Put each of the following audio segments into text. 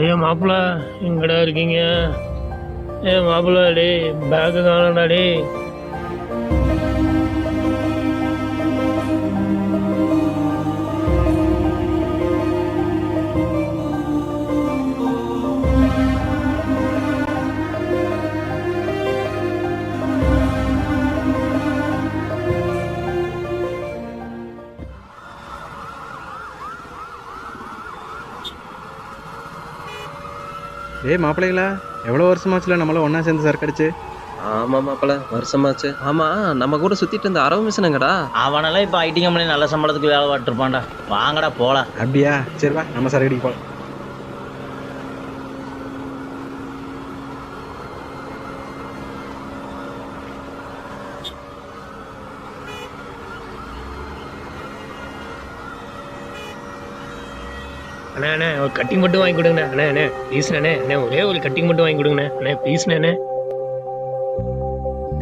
டேய் மாப்பிள்ள எங்கடா இருக்கீங்க? மாப்பிள்ள டேய் பேக்கு காணடா டேய். ஏய் மாப்பிள்ளைங்களா, எவ்வளோ வருஷமாச்சுல நம்மள ஒன்றா சேர்ந்து சரக்கு அடிச்சு. ஆமா மாப்பிள்ள வருஷமாச்சு. ஆமா நம்ம கூட சுத்திட்டு இருந்த அரவ மிஷனுங்கடா. அவனெல்லாம் இப்போ ஐடி கம்பெனி நல்ல சம்பளத்துக்கு வேலை பார்த்துருப்பான்டா. வாங்கடா போலாம். அப்படியா? சரி வா, நம்ம சரக்கு அடிக்க போகலாம். அண்ணே அண்ணே ஒரு கட்டிங் மட்டும் வாங்கி கொடுங்கண்ணே. அண்ணே அண்ணே ப்ளீஸ்ண்ணே அண்ணே, ஒரே ஒரு கட்டிங் மட்டும் வாங்கி கொடுங்கண்ணே. அண்ணே ப்ளீஸ்ண்ணே.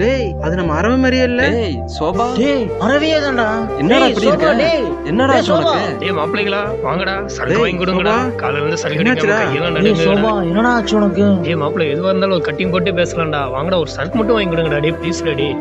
டேய், அது நம்ம அரவ மாதிரியே இல்ல. டேய் சோபா, டேய் அரவியே தான்டா. என்னடா இப்படி இருக்க? என்னடா ஆச்சு உனக்கு? டேய் மாப்பிள்ளைங்களா வாங்கடா, சரக்கு டேய், வாங்கி கொடுங்கடா. சோபா. காலையில இருந்து சரக்கு என்னாச்சுடா? அடிக்காம கையெல்லாம் டேய் சோபா நடுங்குதுடா. என்னடா ஆச்சு உனக்கு? டேய் மாப்பிள்ளை எதுவா இருந்தாலும் ஒரு கட்டிங் போட்டு பேசலாம்டா. வாங்கடா ஒரு சரக்கு மட்டும் வாங்கி கொடுங்கடா. டேய் ப்ளீஸ்டா டேய்.